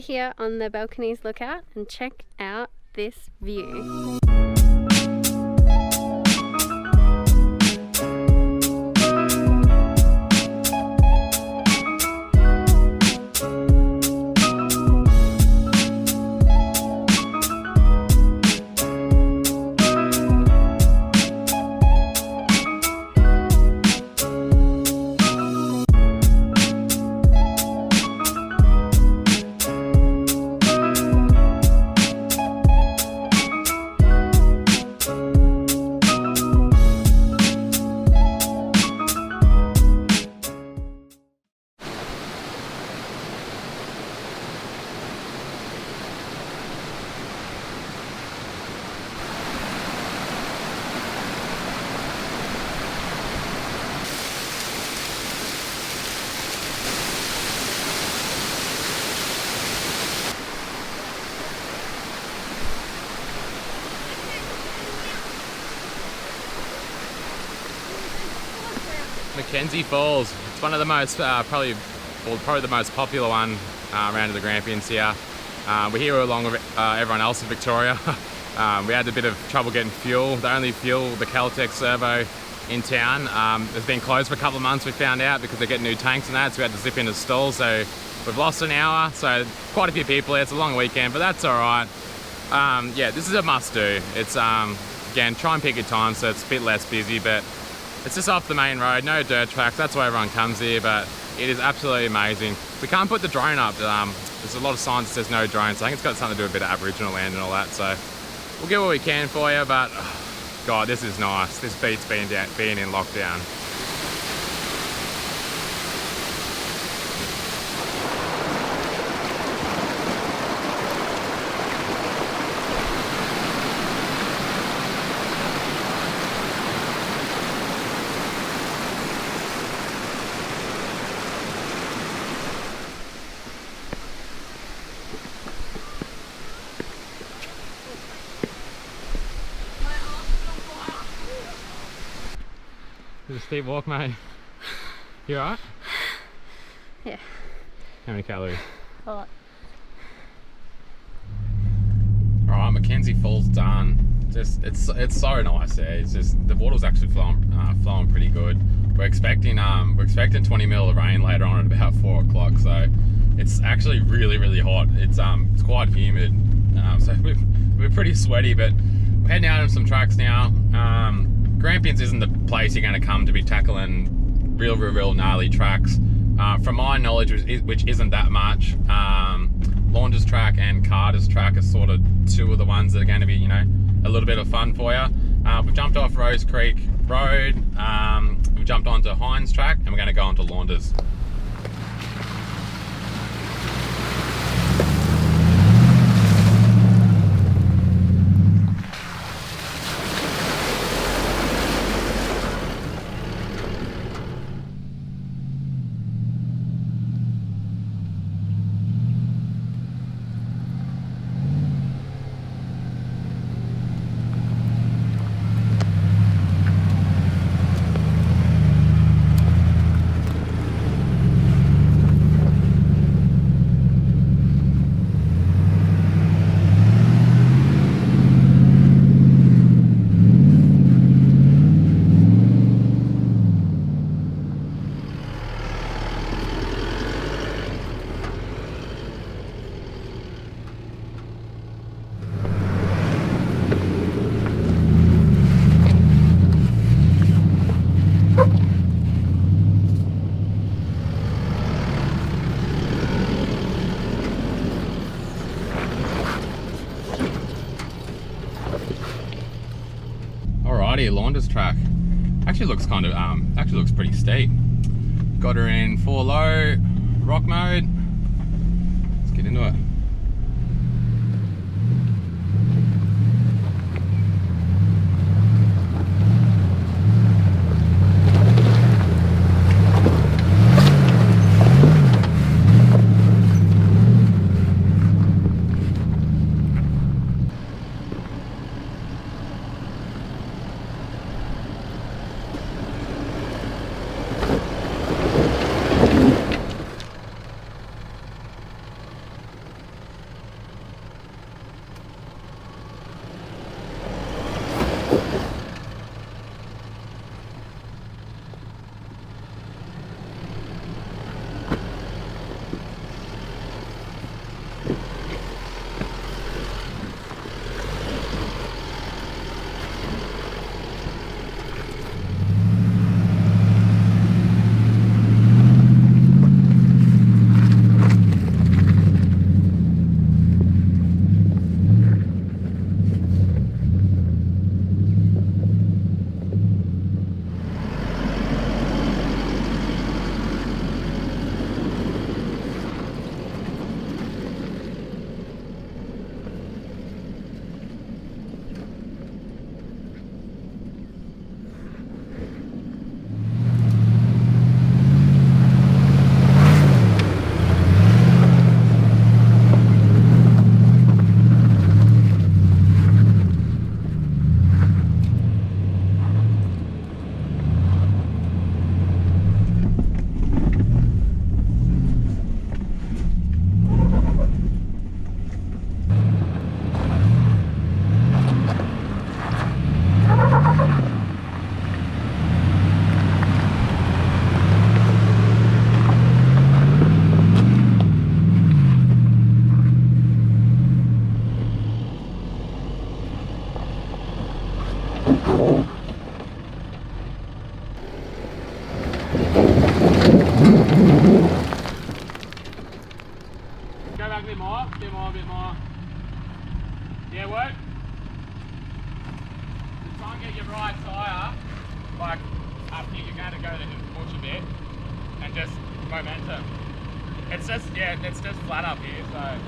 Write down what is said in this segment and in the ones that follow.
here on the Balconies Lookout and check out this view. Mackenzie Falls. It's one of the most, probably the most popular one around the Grampians here. We're here along with everyone else in Victoria. We had a bit of trouble getting fuel. The only fuel, the Caltex Servo in town, has been closed for a couple of months, we found out, because they're getting new tanks and that, so we had to zip into stall. So we've lost an hour, so quite a few people here. It's a long weekend, but that's all right. Yeah, this is a must do. It's, again, try and pick your time so it's a bit less busy, but it's just off the main road, no dirt tracks. That's why everyone comes here, but it is absolutely amazing. We can't put the drone up. There's a lot of signs that says no drones. So I think it's got something to do with a bit of Aboriginal land and all that. So we'll get what we can for you, but God, this is nice. This beats being in lockdown. It's a steep walk, mate. You alright? Yeah. How many calories? A lot. Alright, Mackenzie Falls done. Just it's so nice there. It's just the water's actually flowing pretty good. We're expecting 20 mil of rain later on at about 4 o'clock, so it's actually really hot. It's quite humid, so we're pretty sweaty, but we're heading out on some tracks now. Grampians isn't the place you're going to come to be tackling real gnarly tracks. From my knowledge, which isn't that much, Launder's track and Carter's track are sort of two of the ones that are going to be, you know, a little bit of fun for you. We've jumped off Rose Creek Road, we've jumped onto Hines track, and we're going to go onto Launder's. Launder's track actually looks pretty steep. Got her in 4 low rock mode. Let's get into it. bit more. Yeah, work. Try and get your right tyre, like up here, you're going to go to push a bit, and just momentum. It's just, yeah, it's just flat up here, so.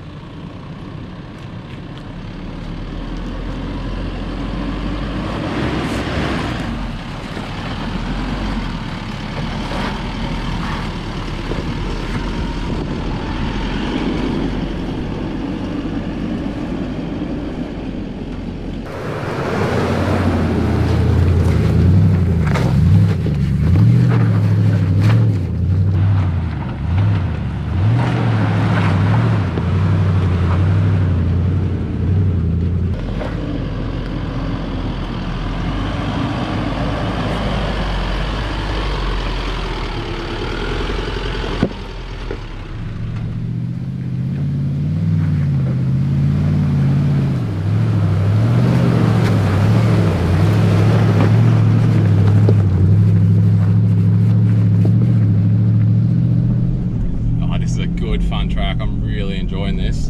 Fun track. I'm really enjoying this.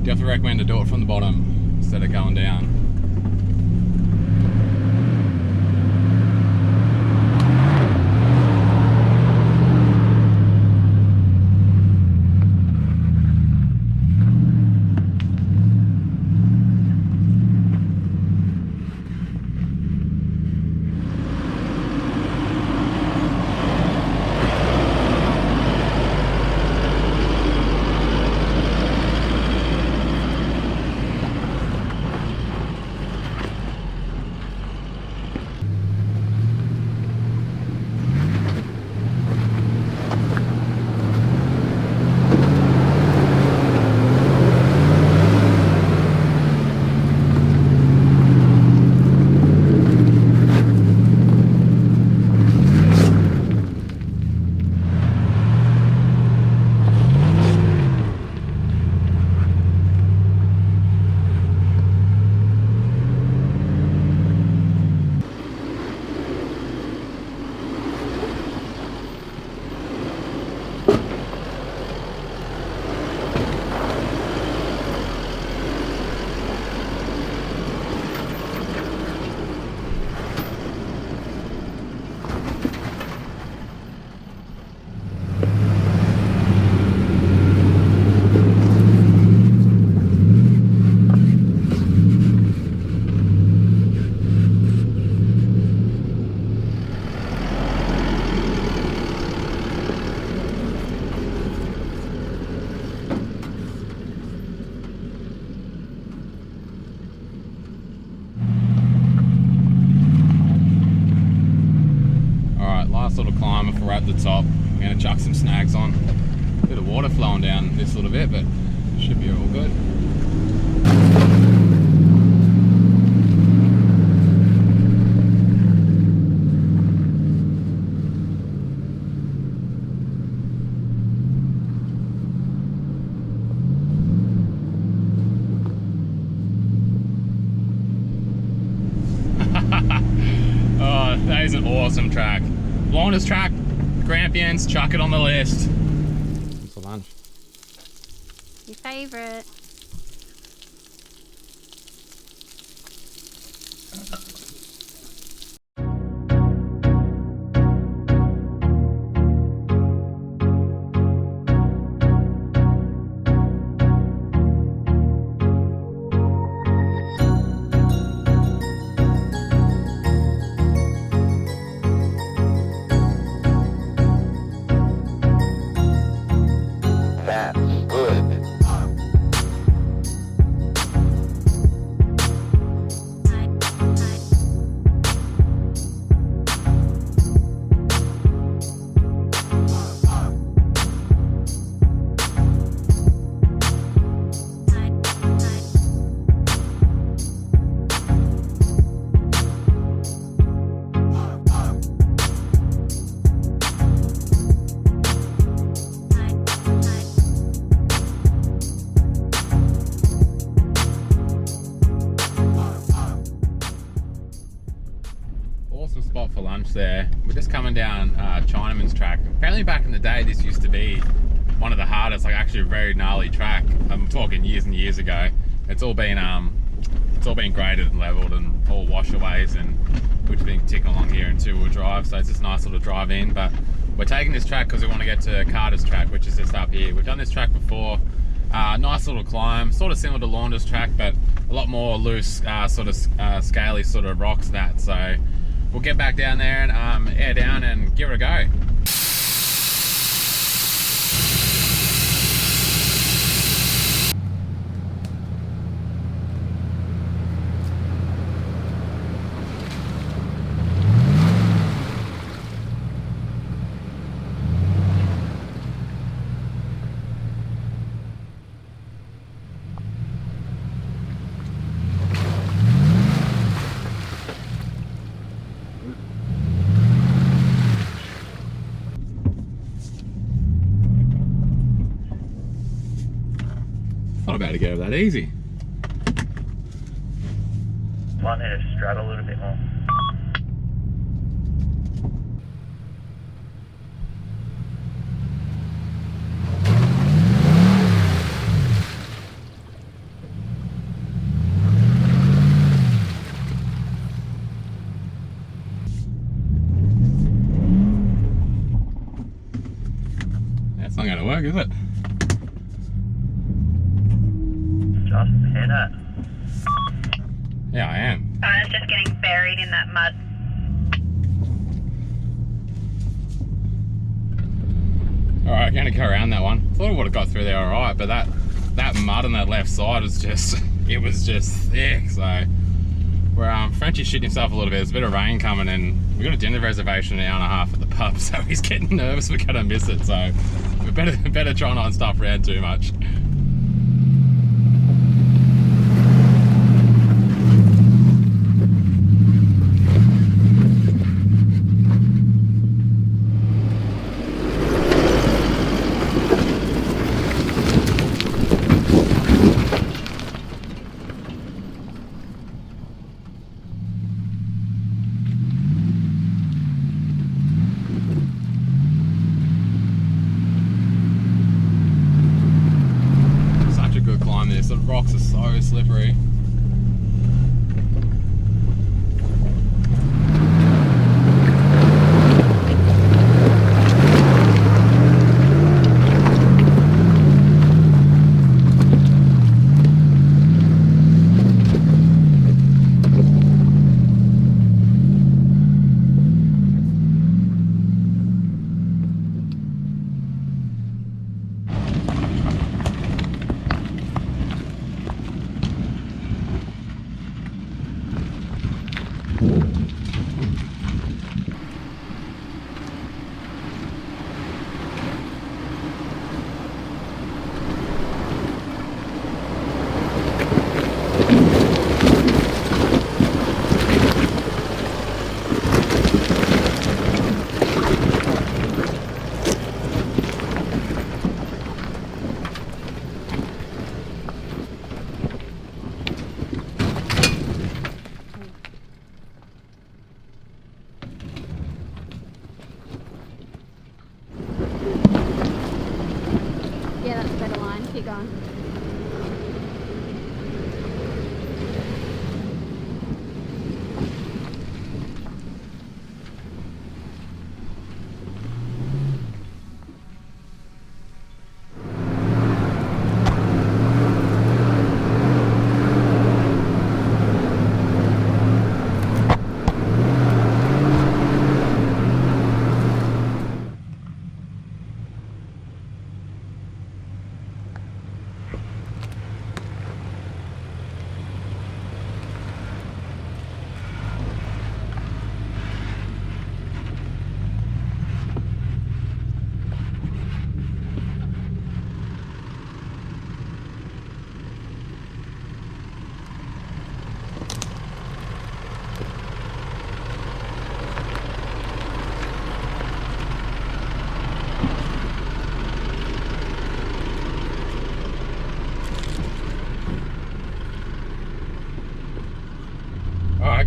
Definitely recommend to do it from the bottom instead of going down. Little climb if we're at the top. I'm going to chuck some snags on. A bit of water flowing down this little bit, but should be all good. That is an awesome track. Longest track, Grampians, chuck it on the list. What's for lunch? Your favourite. Awesome spot for lunch there. We're just coming down Chinaman's track. Apparently back in the day this used to be one of the hardest, like actually a very gnarly track. I'm talking years and years ago. It's all been graded and leveled and all washaways, and we've been ticking along here in two-wheel drive, so it's just nice little drive in. But we're taking this track because we want to get to Carter's track, which is just up here. We've done this track before. Nice little climb, sort of similar to Launder's track, but a lot more loose, scaly sort of rocks that. So we'll get back down there and air down and give it a go. Not about to go that easy. Might need to straddle a little bit more. That's not going to work, is it? Just hit it. Yeah, I am. I was just getting buried in that mud. Alright, going to go around that one. Thought I would have got through there alright, but that mud on that left side was just, it was just thick. So we're Frenchie's shitting himself a little bit. There's a bit of rain coming, and we got a dinner reservation an hour and a half at the pub, so he's getting nervous we're gonna miss it. So we better try not to stuff around too much. The rocks are so slippery.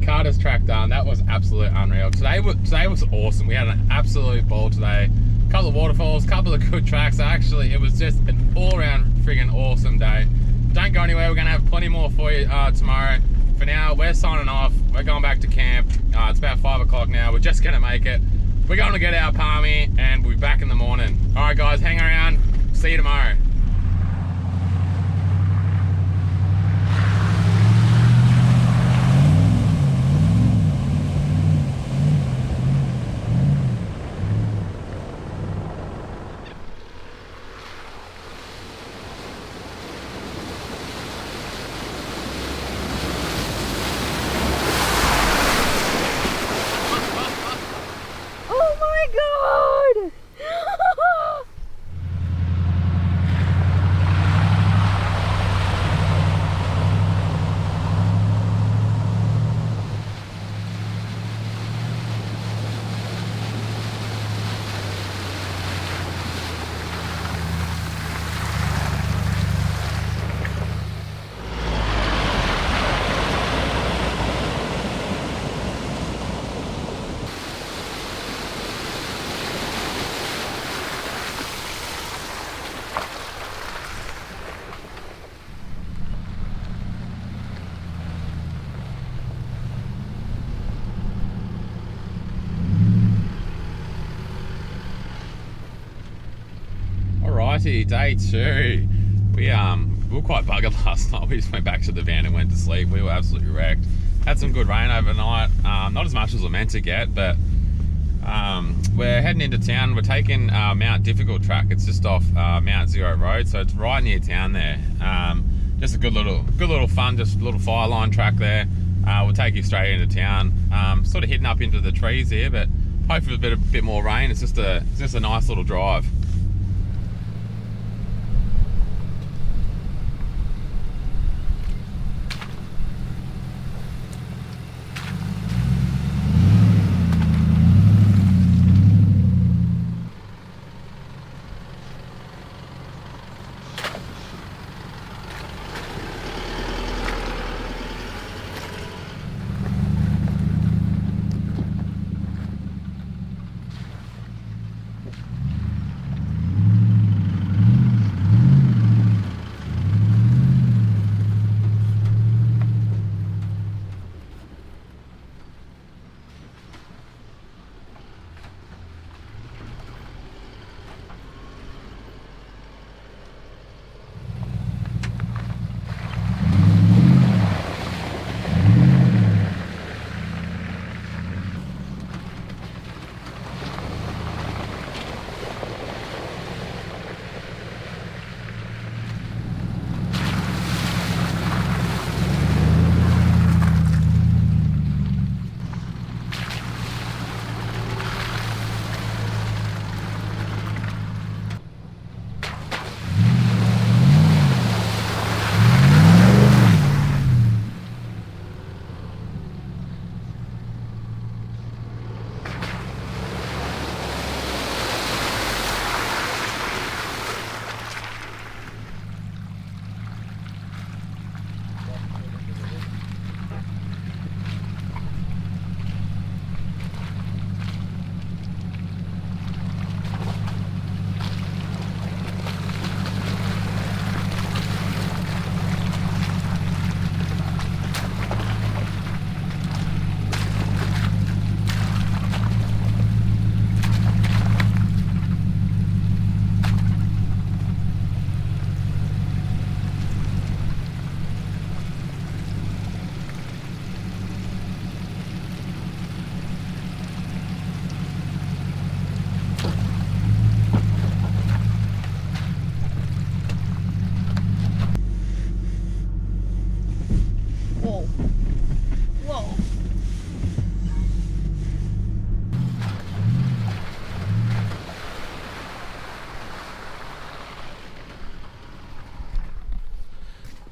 Carter's track done. That was absolute unreal. Today was awesome. We had an absolute ball today. A couple of waterfalls, a couple of good tracks. Actually, it was just an all-around friggin' awesome day. Don't go anywhere. We're gonna have plenty more for you tomorrow. For now, we're signing off. We're going back to camp. It's about 5 o'clock now. We're just gonna make it. We're going to get our palmy and we'll be back in the morning. All right, guys, hang around. See you tomorrow. Day 2. We were quite buggered last night. We just went back to the van and went to sleep. We were absolutely wrecked. Had some good rain overnight. Not as much as we're meant to get, but we're heading into town. We're taking Mount Difficult track. It's just off Mount Zero Road, so it's right near town there. Just a good little fun, just a little fire line track there. We'll take you straight into town. Sort of hidden up into the trees here, but hopefully a bit more rain. It's just a nice little drive.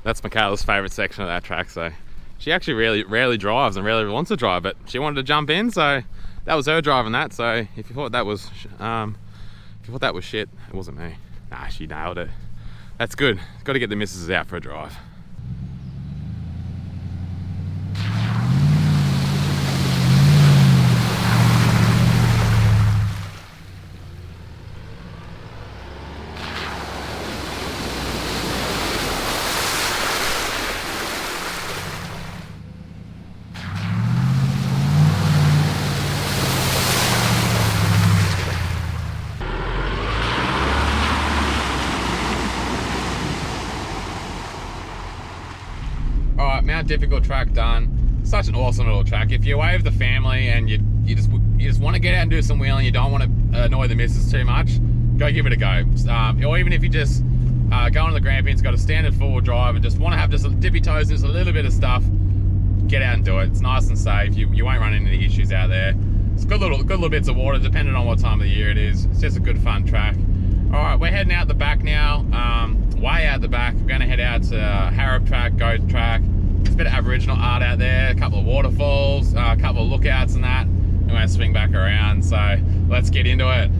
That's Michaela's favourite section of that track, so she actually rarely drives and rarely wants to drive, but she wanted to jump in, so that was her driving that. So if you thought that was shit, it wasn't me. Nah, she nailed it. That's good. Got to get the missus out for a drive. our difficult track done. Such an awesome little track. If you're away with the family and you just want to get out and do some wheeling, you don't want to annoy the missus too much, go give it a go. Or even if you just go on the Grampians, got a standard four-wheel drive and just want to have just a dippy toes and just a little bit of stuff, get out and do it. It's nice and safe. You won't run into any issues out there. It's good little bits of water depending on what time of the year it is. It's just a good fun track. All right, we're heading out the back now. Way out the back. We're going to head out to Harrop track, Goat track. There's a bit of Aboriginal art out there, a couple of waterfalls, a couple of lookouts and that. We're going to swing back around, so let's get into it.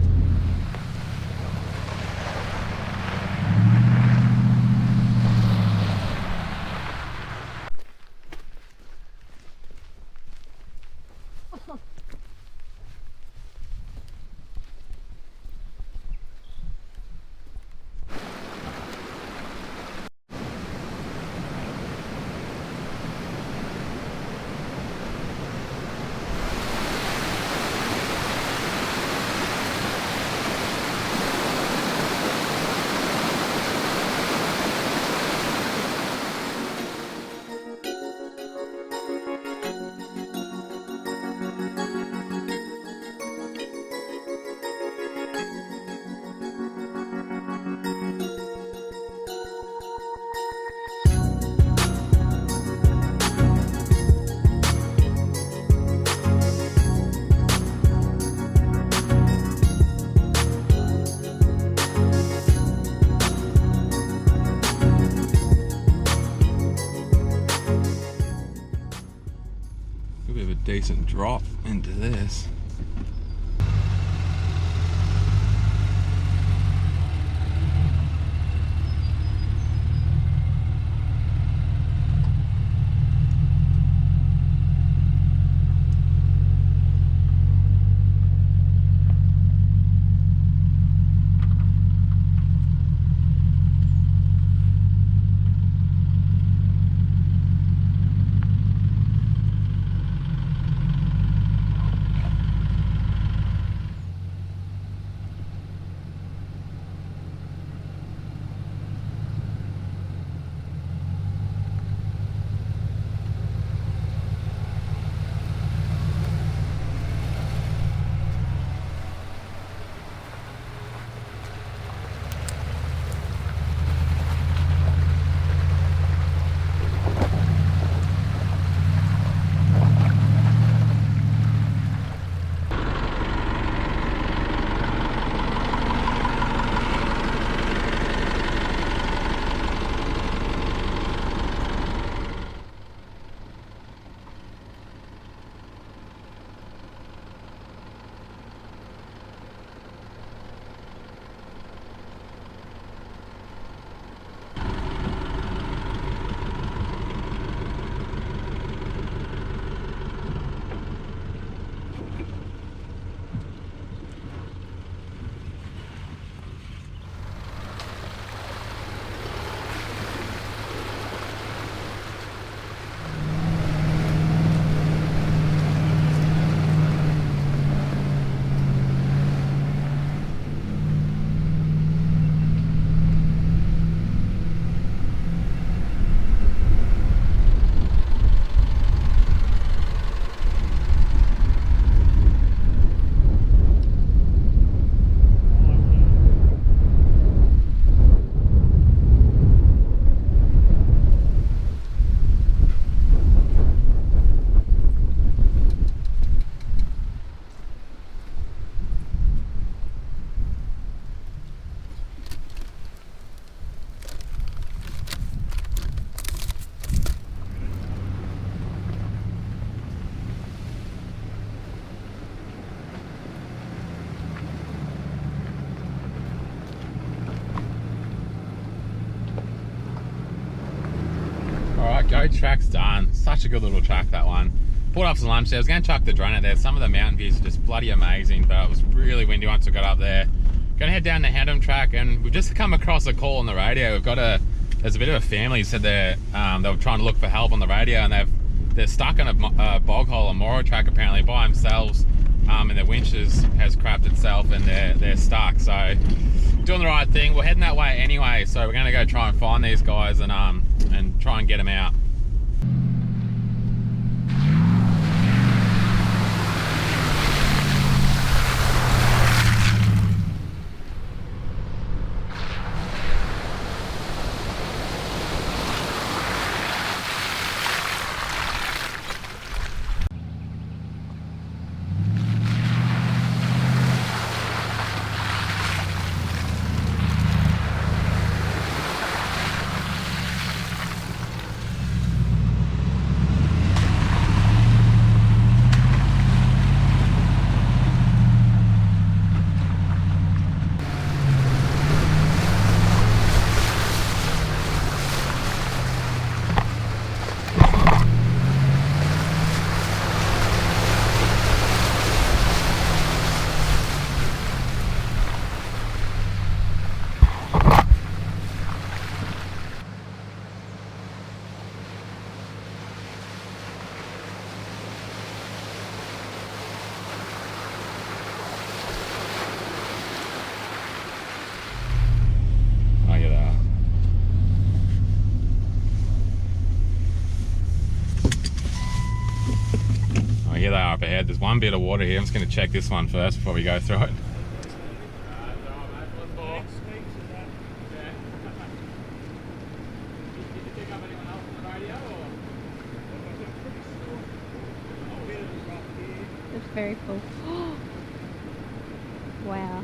Decent drop into this. Goat track's done. Such a good little track, that one. Pulled up some lunch there. I was going to chuck the drone out there. Some of the mountain views are just bloody amazing, but it was really windy once we got up there. Going to head down the Haddam track, and we've just come across a call on the radio. We've got there's a bit of a family who said they were trying to look for help on the radio, and they're stuck on a bog hole on Moro track apparently by themselves, and their winch has crapped itself, and they're stuck. So doing the right thing. We're heading that way anyway, so we're going to go try and find these guys and try and get them out. here they are up ahead. There's one bit of water here. I'm just going to check this one first before we go through it. It's very full. Wow.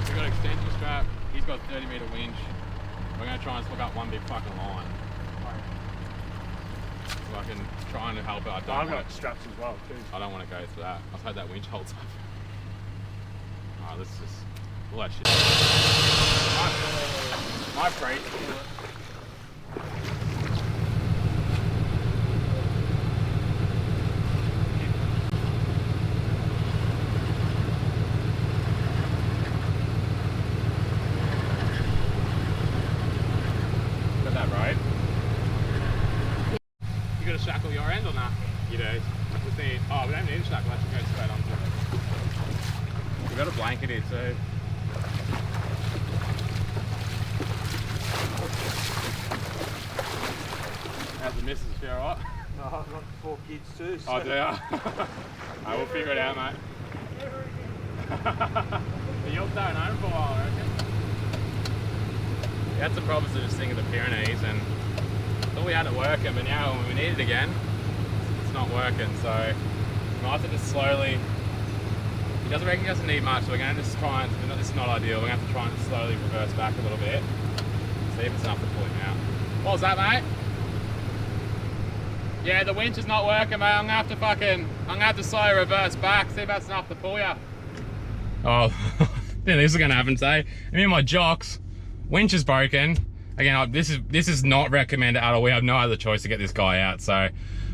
We've got extension strap, he's got 30-metre winch. We're going to try and hook up one big fucking line. So I can try and help it. I've got straps as well too. I don't want to go through that. I've had that winch holds up. Oh, this is all that shit. My freight. Got that right? You got to shackle your end or not? You do. I just need. Oh, we don't need a shackle. I should go straight onto it. We've got a blanket here too. How's the missus? She alright? No, I've got 4 kids too. So. Oh, do you? I will figure it out, mate. But you're staying home for a while, I reckon. We had some problems with this thing in the Pyrenees, and thought we had it working, but now when we need it again, it's not working. So we might have to just slowly. He doesn't reckon he doesn't need much, so we're going to just try and. This is not ideal. We're going to have to try and slowly reverse back a little bit, see if it's enough to pull him out. What was that, mate? Yeah, the winch is not working, mate. I'm gonna have to slowly reverse back, see if that's enough to pull you. Oh, yeah, this is gonna happen today. I mean, my jocks, winch is broken. Again, this is not recommended at all. We have no other choice to get this guy out. So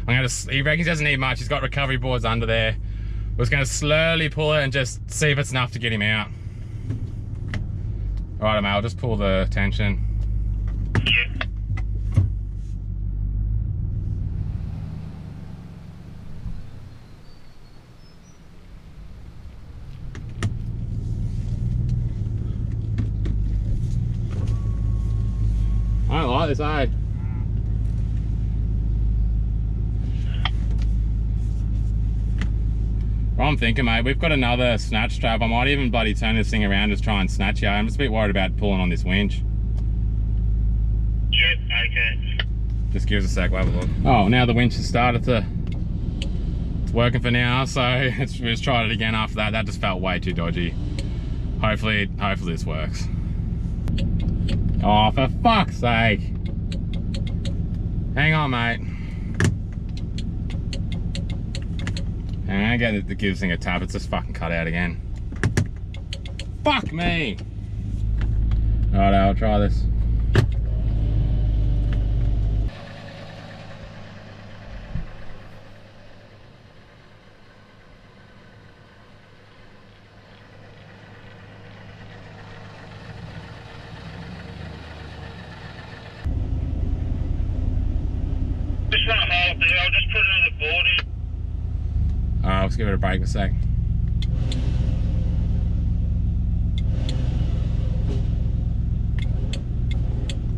he reckons he doesn't need much. He's got recovery boards under there. We're just gonna slowly pull it and just see if it's enough to get him out. All right, mate, I'll just pull the tension. Yeah. I don't like this, eh? Well, I'm thinking, mate, we've got another snatch strap. I might even bloody turn this thing around, just try and snatch you. I'm just a bit worried about pulling on this winch. Yep, okay. Just give us a sec, we'll have a look. Oh, now the winch has started to... It's working for now, so we'll just try it again after that. That just felt way too dodgy. Hopefully this works. Oh, for fuck's sake. Hang on, mate. Hang on, get to give this thing a tap. It's just fucking cut out again. Fuck me. Alright, I'll try this. Just want to hold there. I'll just put another board in. Alright, let's give it a break a sec.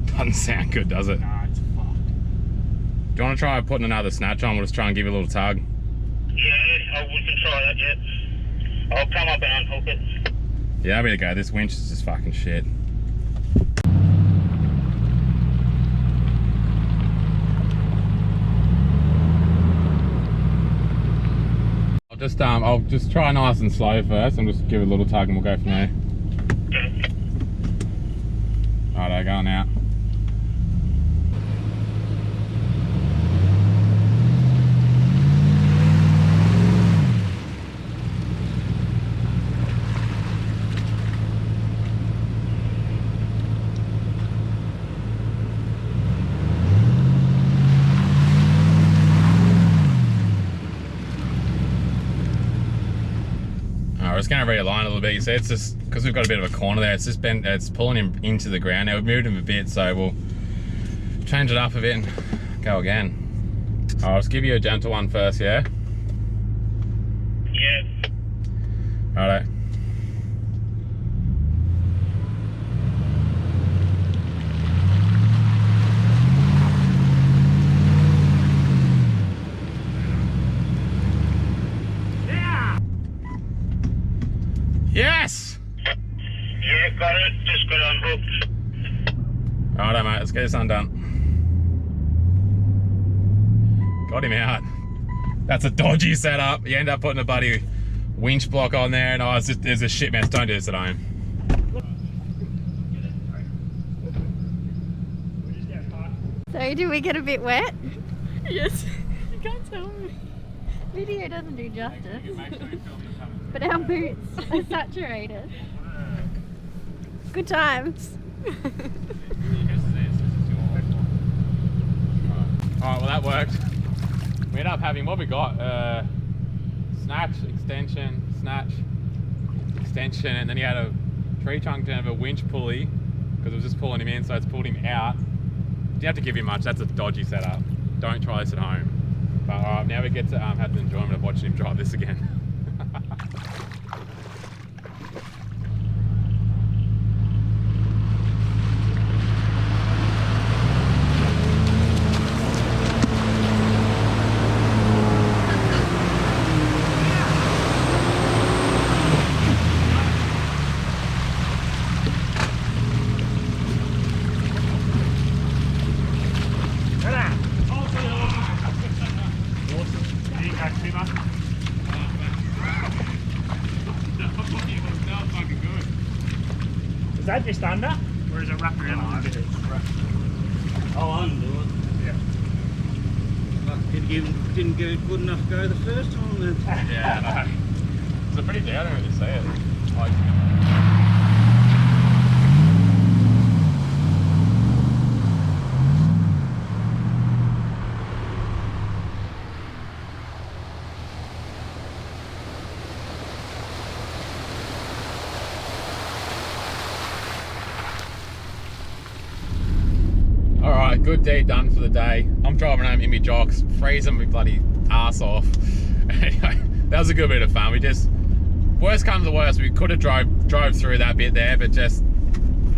Doesn't sound good, does it? Nah, it's fucked. Do you want to try putting another snatch on? We'll just try and give it a little tug. Yeah, we can try that, yeah. I'll come up and unhook it. Yeah, I better go. This winch is just fucking shit. I'll just try nice and slow first and just give it a little tug and we'll go from there. Okay. Righto, going out. I was going to realign a little bit. You see, it's just because we've got a bit of a corner there. It's just been, it's pulling him into the ground. Now we've moved him a bit, so we'll change it up a bit and go again. I'll just give you a gentle one first, yeah? Yeah. Righto. Yes! Yeah, got it. Just got unhooked. Righto, mate, let's get this undone. Got him out. That's a dodgy setup. You end up putting a bloody winch block on there, and it's just, it's a shit mess. Don't do this at home. So did we get a bit wet? Yes. You can't tell me. Video doesn't do justice. But our boots are saturated. Good times. Alright, well that worked. We ended up having, what we got? Snatch, extension, snatch, extension, and then he had a tree trunk down of a winch pulley because it was just pulling him in, so it's pulled him out. You have to give him much, that's a dodgy setup. Don't try this at home. But alright, now we get to have the enjoyment of watching him drive this again. Is that just under? Or is it wrapped around? Oh, undo it. Yeah. Like didn't go good enough go the first time then. Yeah, I know. It's a pretty downer when you see it. Like, alright, good deed done for the day. I'm driving home in my jocks, freezing my bloody ass off. Anyway, that was a good bit of fun. We just, worst comes to worst, we could have drove through that bit there, but just,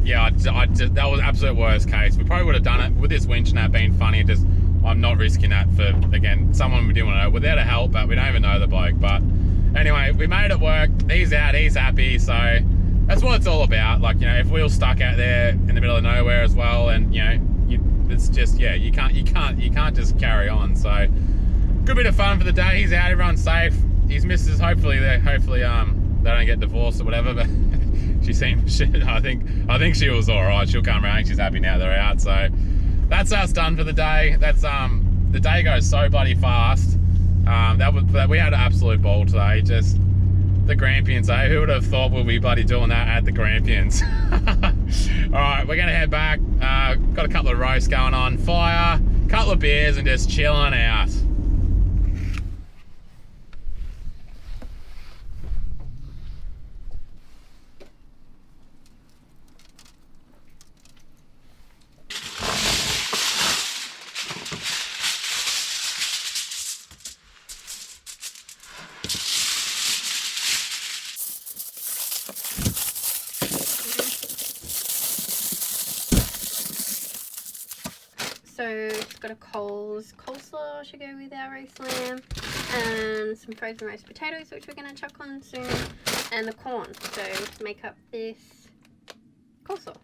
yeah, that was absolute worst case. We probably would have done it with this winch and that being funny. Just, I'm not risking that for, again, someone we didn't want to know. We're there to help, but we don't even know the bloke. But anyway, we made it work. He's out, he's happy, so that's what it's all about. Like, you know, if we were stuck out there in the middle of nowhere as well, and you know, it's just, yeah, you can't just carry on. So good bit of fun for the day. He's out, everyone's safe. His missus, hopefully they don't get divorced or whatever, but she seemed, I think she was all right. She'll come around, she's happy now they're out. So that's us done for the day. That's the day goes so bloody fast. We had an absolute ball today. Just the Grampians, eh? Who would have thought we'd be bloody doing that at the Grampians? All right, we're gonna head back. Got a couple of roasts going on, fire, couple of beers, and just chilling out. So it's got a Coles coleslaw should go with our roast lamb, and some frozen roast potatoes which we're going to chuck on soon, and the corn, so to make up this coleslaw.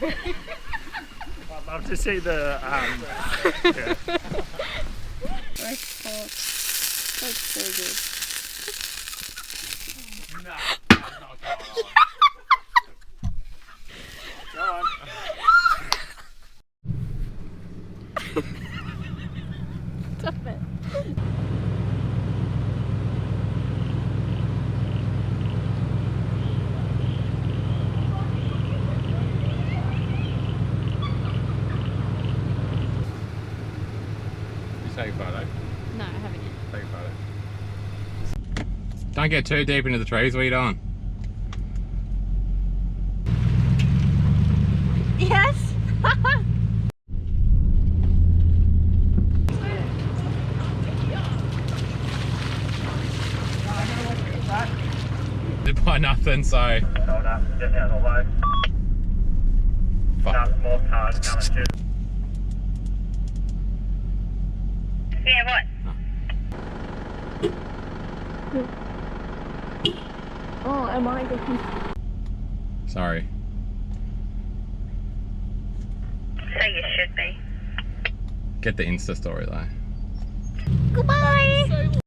I'd love to see the yeah. Roast pork. Looks so good. No, that's not going on. Go on. Stop it. You take a photo. No, I haven't yet. Take a photo. Don't get too deep into the trees. What are you doing? Yes! Did buy nothing, so. Hold up, get out of the way. Fuck. More cars coming through. Yeah, what? Oh, am I getting... Sorry. So you should be. Get the Insta story though. Goodbye!